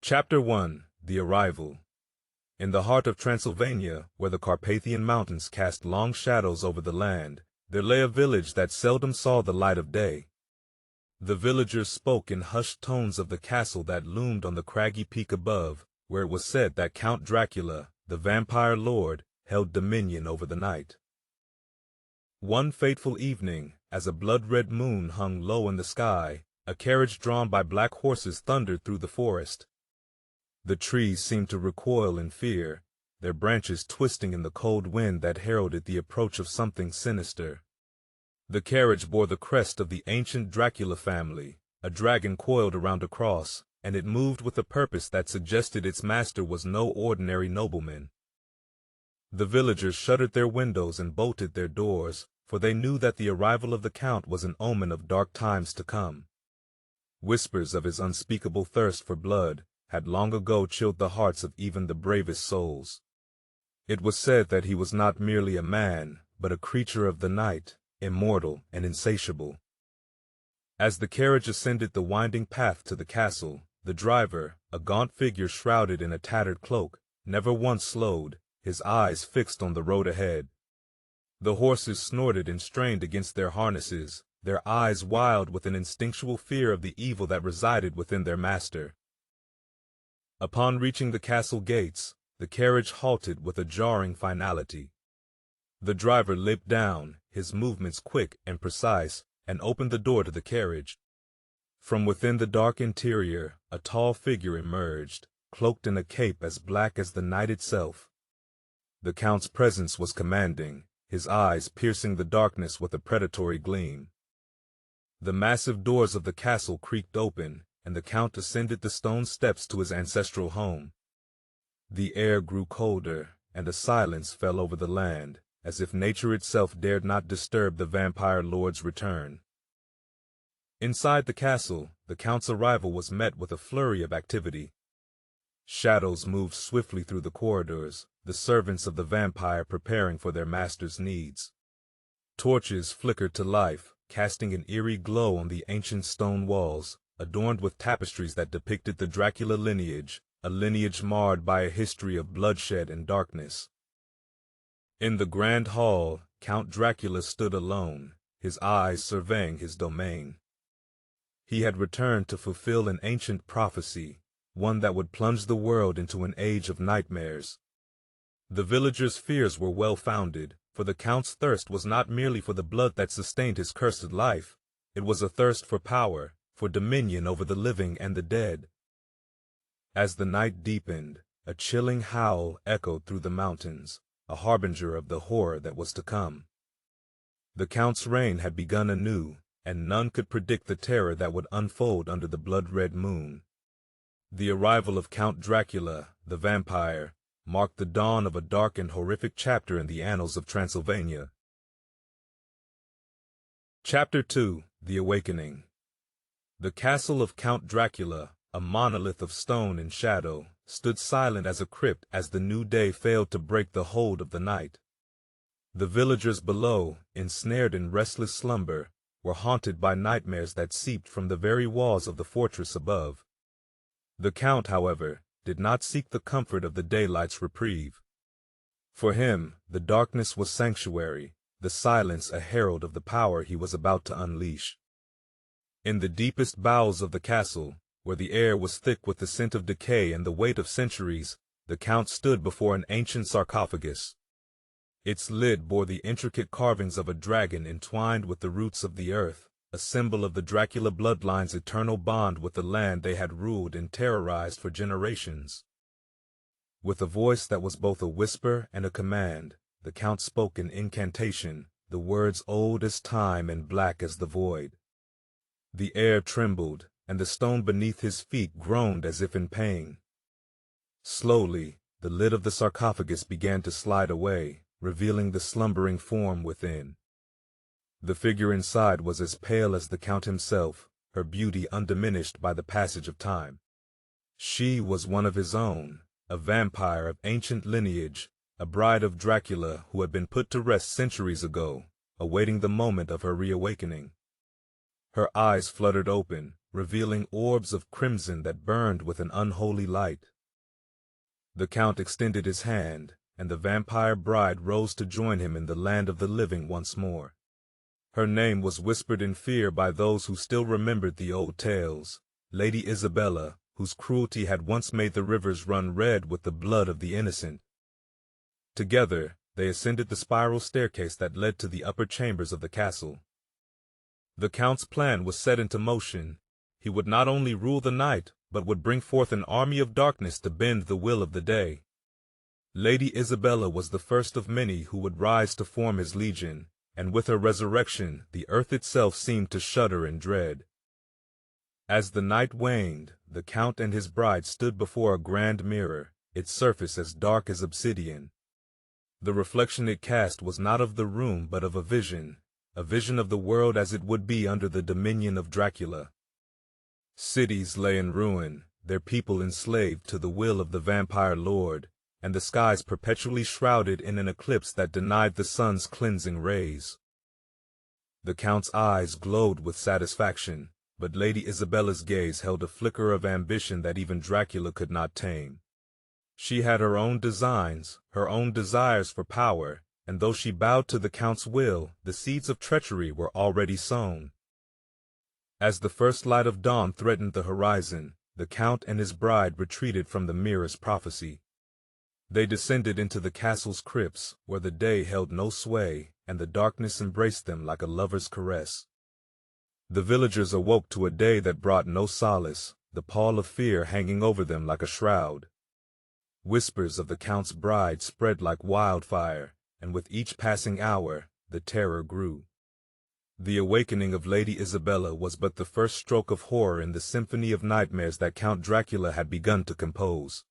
Chapter 1: The Arrival. In the heart of Transylvania, where the Carpathian Mountains cast long shadows over the land, there lay a village that seldom saw the light of day. The villagers spoke in hushed tones of the castle that loomed on the craggy peak above, where it was said that Count Dracula, the vampire lord, held dominion over the night. One fateful evening, as a blood-red moon hung low in the sky, a carriage drawn by black horses thundered through the forest. The trees seemed to recoil in fear, their branches twisting in the cold wind that heralded the approach of something sinister. The carriage bore the crest of the ancient Dracula family, a dragon coiled around a cross, and it moved with a purpose that suggested its master was no ordinary nobleman. The villagers shuttered their windows and bolted their doors, for they knew that the arrival of the Count was an omen of dark times to come. Whispers of his unspeakable thirst for blood had long ago chilled the hearts of even the bravest souls. It was said that he was not merely a man, but a creature of the night, immortal and insatiable. As the carriage ascended the winding path to the castle, the driver, a gaunt figure shrouded in a tattered cloak, never once slowed, his eyes fixed on the road ahead. The horses snorted and strained against their harnesses, their eyes wild with an instinctual fear of the evil that resided within their master. Upon reaching the castle gates, the carriage halted with a jarring finality. The driver leaped down, his movements quick and precise, and opened the door to the carriage. From within the dark interior, a tall figure emerged, cloaked in a cape as black as the night itself. The Count's presence was commanding, his eyes piercing the darkness with a predatory gleam. The massive doors of the castle creaked open, and the Count ascended the stone steps to his ancestral home. The air grew colder, and a silence fell over the land, as if nature itself dared not disturb the vampire lord's return. Inside the castle, the Count's arrival was met with a flurry of activity. Shadows moved swiftly through the corridors, the servants of the vampire preparing for their master's needs. Torches flickered to life, casting an eerie glow on the ancient stone walls, adorned with tapestries that depicted the Dracula lineage, a lineage marred by a history of bloodshed and darkness. In the grand hall, Count Dracula stood alone, his eyes surveying his domain. He had returned to fulfill an ancient prophecy, one that would plunge the world into an age of nightmares. The villagers' fears were well-founded, for the Count's thirst was not merely for the blood that sustained his cursed life, it was a thirst for power, for dominion over the living and the dead. As the night deepened, a chilling howl echoed through the mountains, a harbinger of the horror that was to come. The Count's reign had begun anew, and none could predict the terror that would unfold under the blood-red moon. The arrival of Count Dracula, the vampire, marked the dawn of a dark and horrific chapter in the annals of Transylvania. Chapter 2: The Awakening. The castle of Count Dracula, a monolith of stone and shadow, stood silent as a crypt as the new day failed to break the hold of the night. The villagers below, ensnared in restless slumber, were haunted by nightmares that seeped from the very walls of the fortress above. The Count, however, did not seek the comfort of the daylight's reprieve. For him, the darkness was sanctuary, the silence a herald of the power he was about to unleash. In the deepest bowels of the castle, where the air was thick with the scent of decay and the weight of centuries, the Count stood before an ancient sarcophagus. Its lid bore the intricate carvings of a dragon entwined with the roots of the earth, a symbol of the Dracula bloodline's eternal bond with the land they had ruled and terrorized for generations. With a voice that was both a whisper and a command, the Count spoke an incantation, the words old as time and black as the void. The air trembled, and the stone beneath his feet groaned as if in pain. Slowly, the lid of the sarcophagus began to slide away, revealing the slumbering form within. The figure inside was as pale as the Count himself, her beauty undiminished by the passage of time. She was one of his own, a vampire of ancient lineage, a bride of Dracula who had been put to rest centuries ago, awaiting the moment of her reawakening. Her eyes fluttered open, revealing orbs of crimson that burned with an unholy light. The Count extended his hand, and the vampire bride rose to join him in the land of the living once more. Her name was whispered in fear by those who still remembered the old tales, Lady Isabella, whose cruelty had once made the rivers run red with the blood of the innocent. Together, they ascended the spiral staircase that led to the upper chambers of the castle. The Count's plan was set into motion. He would not only rule the night, but would bring forth an army of darkness to bend the will of the day. Lady Isabella was the first of many who would rise to form his legion, and with her resurrection, the earth itself seemed to shudder in dread. As the night waned, the Count and his bride stood before a grand mirror, its surface as dark as obsidian. The reflection it cast was not of the room but of a vision of the world as it would be under the dominion of Dracula. Cities lay in ruin, their people enslaved to the will of the vampire lord, and the skies perpetually shrouded in an eclipse that denied the sun's cleansing rays. The Count's eyes glowed with satisfaction, but Lady Isabella's gaze held a flicker of ambition that even Dracula could not tame. She had her own designs, her own desires for power, and though she bowed to the Count's will, the seeds of treachery were already sown. As the first light of dawn threatened the horizon, the Count and his bride retreated from the mirror's prophecy. They descended into the castle's crypts, where the day held no sway, and the darkness embraced them like a lover's caress. The villagers awoke to a day that brought no solace, the pall of fear hanging over them like a shroud. Whispers of the Count's bride spread like wildfire, and with each passing hour, the terror grew. The awakening of Lady Isabella was but the first stroke of horror in the symphony of nightmares that Count Dracula had begun to compose.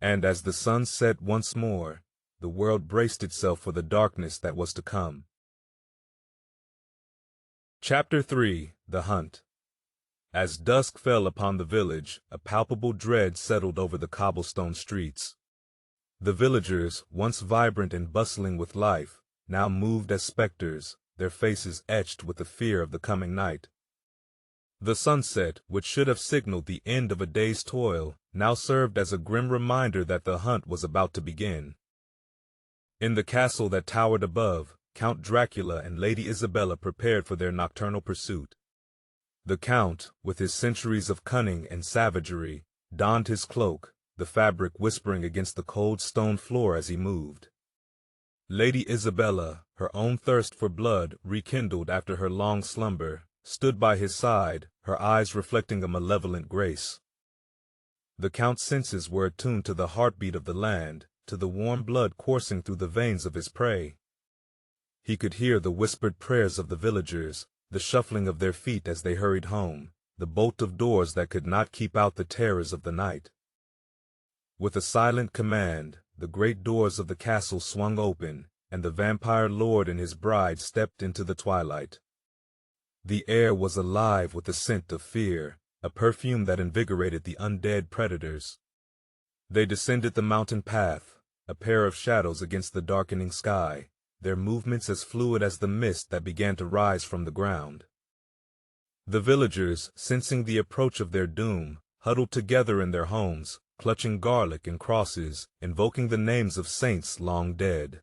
And as the sun set once more, the world braced itself for the darkness that was to come. Chapter 3: The Hunt. As dusk fell upon the village, a palpable dread settled over the cobblestone streets. The villagers, once vibrant and bustling with life, now moved as specters, their faces etched with the fear of the coming night. The sunset, which should have signaled the end of a day's toil, now served as a grim reminder that the hunt was about to begin. In the castle that towered above, Count Dracula and Lady Isabella prepared for their nocturnal pursuit. The Count, with his centuries of cunning and savagery, donned his cloak, the fabric whispering against the cold stone floor as he moved. Lady Isabella, her own thirst for blood rekindled after her long slumber, stood by his side, her eyes reflecting a malevolent grace. The Count's senses were attuned to the heartbeat of the land, to the warm blood coursing through the veins of his prey. He could hear the whispered prayers of the villagers, the shuffling of their feet as they hurried home, the bolt of doors that could not keep out the terrors of the night. With a silent command, the great doors of the castle swung open, and the vampire lord and his bride stepped into the twilight. The air was alive with the scent of fear, a perfume that invigorated the undead predators. They descended the mountain path, a pair of shadows against the darkening sky, their movements as fluid as the mist that began to rise from the ground. The villagers, sensing the approach of their doom, huddled together in their homes, clutching garlic and crosses, invoking the names of saints long dead.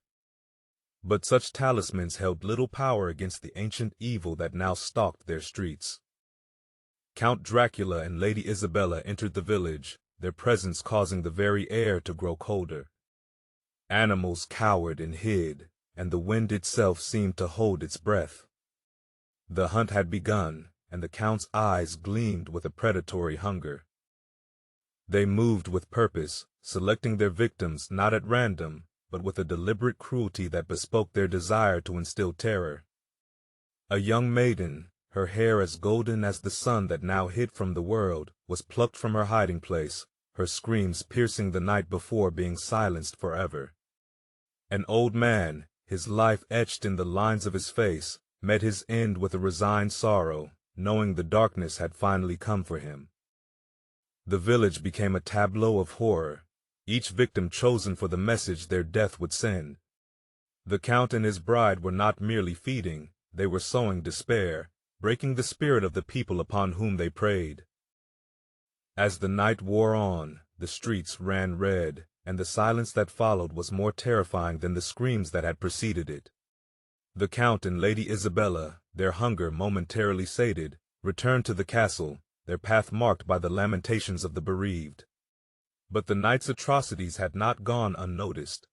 But such talismans held little power against the ancient evil that now stalked their streets. Count Dracula and Lady Isabella entered the village, their presence causing the very air to grow colder. Animals cowered and hid, and the wind itself seemed to hold its breath. The hunt had begun, and the Count's eyes gleamed with a predatory hunger. They moved with purpose, selecting their victims not at random, but with a deliberate cruelty that bespoke their desire to instill terror. A young maiden, her hair as golden as the sun that now hid from the world, was plucked from her hiding place, her screams piercing the night before being silenced forever. An old man, his life etched in the lines of his face, met his end with a resigned sorrow, knowing the darkness had finally come for him. The village became a tableau of horror, each victim chosen for the message their death would send. The Count and his bride were not merely feeding, they were sowing despair, breaking the spirit of the people upon whom they preyed. As the night wore on, the streets ran red, and the silence that followed was more terrifying than the screams that had preceded it. The Count and Lady Isabella, their hunger momentarily sated, returned to the castle, their path marked by the lamentations of the bereaved. But the night's atrocities had not gone unnoticed.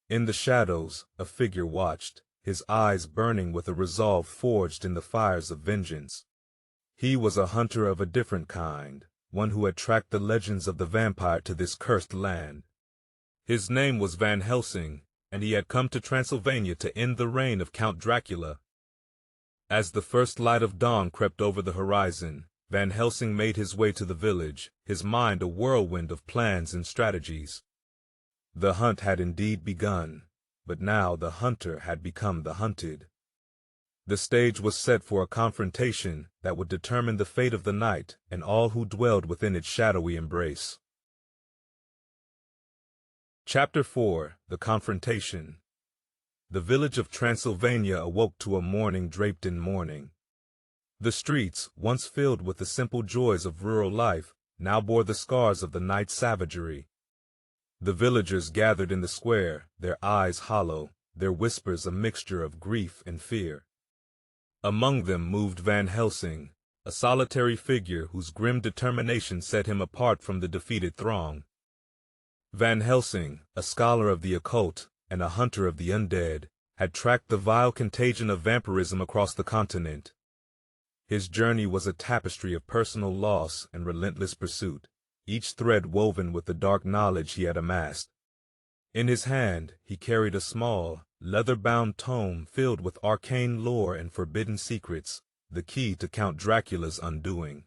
In the shadows, a figure watched, his eyes burning with a resolve forged in the fires of vengeance. He was a hunter of a different kind, one who had tracked the legends of the vampire to this cursed land. His name was Van Helsing, and he had come to Transylvania to end the reign of Count Dracula. As the first light of dawn crept over the horizon, Van Helsing made his way to the village, his mind a whirlwind of plans and strategies. The hunt had indeed begun, but now the hunter had become the hunted. The stage was set for a confrontation that would determine the fate of the night and all who dwelled within its shadowy embrace. Chapter 4: The Confrontation. The village of Transylvania awoke to a morning draped in mourning. The streets, once filled with the simple joys of rural life, now bore the scars of the night's savagery. The villagers gathered in the square, their eyes hollow, their whispers a mixture of grief and fear. Among them moved Van Helsing, a solitary figure whose grim determination set him apart from the defeated throng. Van Helsing, a scholar of the occult and a hunter of the undead, had tracked the vile contagion of vampirism across the continent. His journey was a tapestry of personal loss and relentless pursuit, each thread woven with the dark knowledge he had amassed. In his hand, he carried a small, leather-bound tome filled with arcane lore and forbidden secrets, the key to Count Dracula's undoing.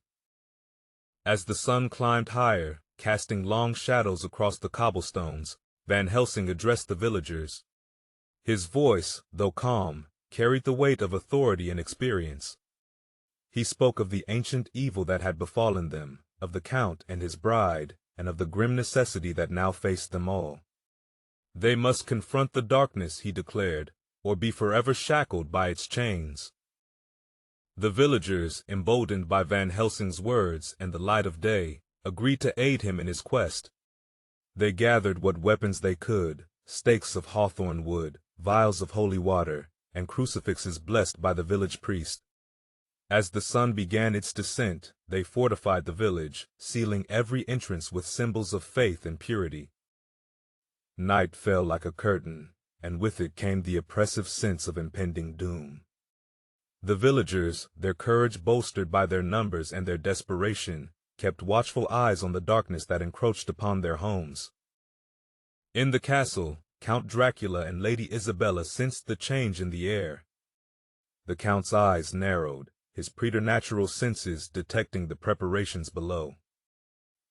As the sun climbed higher, casting long shadows across the cobblestones, Van Helsing addressed the villagers. His voice, though calm, carried the weight of authority and experience. He spoke of the ancient evil that had befallen them, of the Count and his bride, and of the grim necessity that now faced them all. They must confront the darkness, he declared, or be forever shackled by its chains. The villagers, emboldened by Van Helsing's words and the light of day, agreed to aid him in his quest. They gathered what weapons they could, stakes of hawthorn wood, vials of holy water, and crucifixes blessed by the village priest. As the sun began its descent, they fortified the village, sealing every entrance with symbols of faith and purity. Night fell like a curtain, and with it came the oppressive sense of impending doom. The villagers, their courage bolstered by their numbers and their desperation, kept watchful eyes on the darkness that encroached upon their homes. In the castle, Count Dracula and Lady Isabella sensed the change in the air. The Count's eyes narrowed, his preternatural senses detecting the preparations below.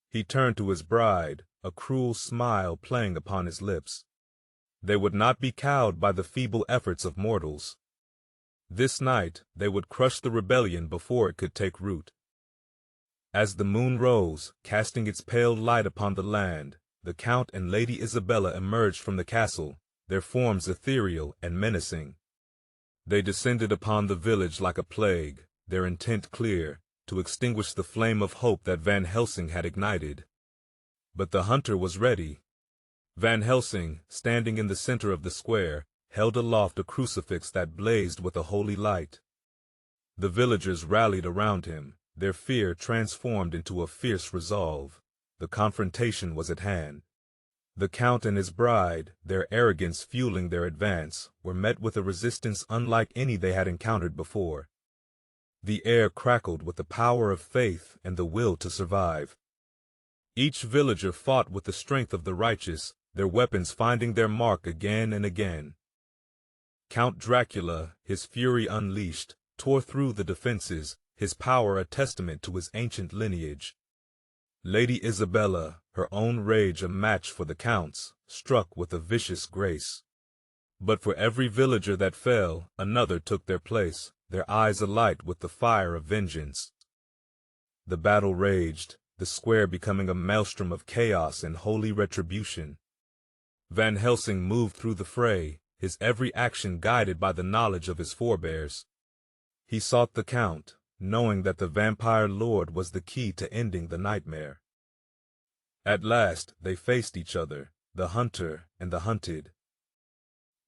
He turned to his bride, a cruel smile playing upon his lips. They would not be cowed by the feeble efforts of mortals. This night they would crush the rebellion before it could take root. As the moon rose, casting its pale light upon the land, the Count and Lady Isabella emerged from the castle, their forms ethereal and menacing. They descended upon the village like a plague, their intent clear, to extinguish the flame of hope that Van Helsing had ignited. But the hunter was ready. Van Helsing, standing in the center of the square, held aloft a crucifix that blazed with a holy light. The villagers rallied around him, their fear transformed into a fierce resolve. The confrontation was at hand. The Count and his bride, their arrogance fueling their advance, were met with a resistance unlike any they had encountered before. The air crackled with the power of faith and the will to survive. Each villager fought with the strength of the righteous, their weapons finding their mark again and again. Count Dracula, his fury unleashed, tore through the defenses, his power a testament to his ancient lineage. Lady Isabella, her own rage a match for the Count's, struck with a vicious grace. But for every villager that fell, another took their place, their eyes alight with the fire of vengeance. The battle raged, the square becoming a maelstrom of chaos and holy retribution. Van Helsing moved through the fray, his every action guided by the knowledge of his forebears. He sought the Count, knowing that the vampire lord was the key to ending the nightmare. At last they faced each other, the hunter and the hunted.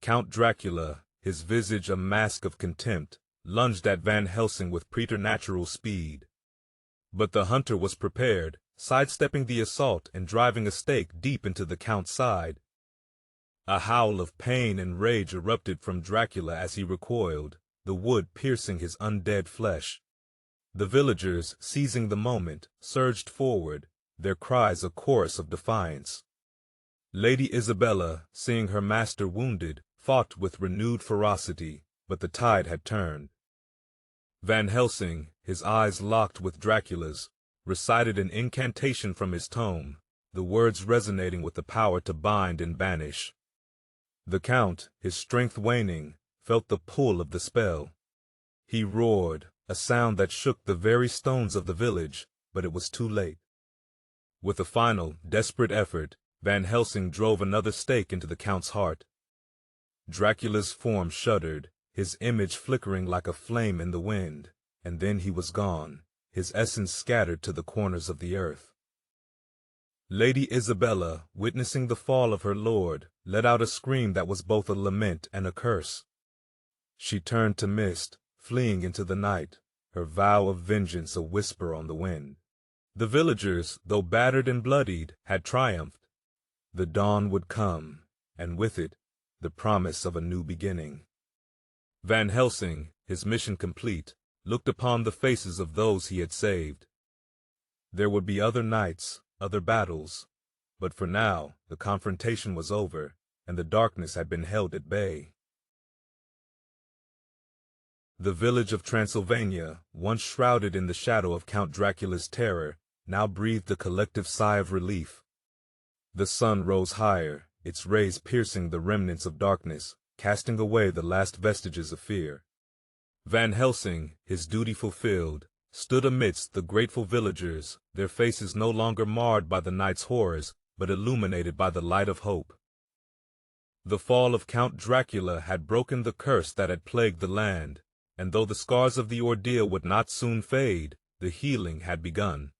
Count Dracula, his visage a mask of contempt, lunged at Van Helsing with preternatural speed. But the hunter was prepared, sidestepping the assault and driving a stake deep into the Count's side. A howl of pain and rage erupted from Dracula as he recoiled, the wood piercing his undead flesh. The villagers, seizing the moment, surged forward, their cries a chorus of defiance. Lady Isabella, seeing her master wounded, fought with renewed ferocity, but the tide had turned. Van Helsing, his eyes locked with Dracula's, recited an incantation from his tome, the words resonating with the power to bind and banish. The Count, his strength waning, felt the pull of the spell. He roared, a sound that shook the very stones of the village, but it was too late. With a final, desperate effort, Van Helsing drove another stake into the Count's heart. Dracula's form shuddered, his image flickering like a flame in the wind, and then he was gone, his essence scattered to the corners of the earth. Lady Isabella, witnessing the fall of her lord, let out a scream that was both a lament and a curse. She turned to mist, fleeing into the night, her vow of vengeance a whisper on the wind. The villagers, though battered and bloodied, had triumphed. The dawn would come, and with it, the promise of a new beginning. Van Helsing, his mission complete, looked upon the faces of those he had saved. There would be other nights, other battles, but for now the confrontation was over, and the darkness had been held at bay. The village of Transylvania, once shrouded in the shadow of Count Dracula's terror, now breathed a collective sigh of relief. The sun rose higher, its rays piercing the remnants of darkness, casting away the last vestiges of fear. Van Helsing, his duty fulfilled, stood amidst the grateful villagers, their faces no longer marred by the night's horrors, but illuminated by the light of hope. The fall of Count Dracula had broken the curse that had plagued the land, and though the scars of the ordeal would not soon fade, the healing had begun.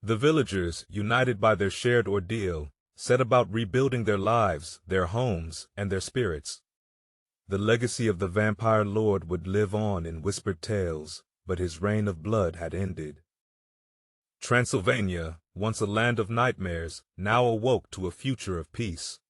The villagers, united by their shared ordeal, set about rebuilding their lives, their homes, and their spirits. The legacy of the vampire lord would live on in whispered tales, but his reign of blood had ended. Transylvania, once a land of nightmares, now awoke to a future of peace.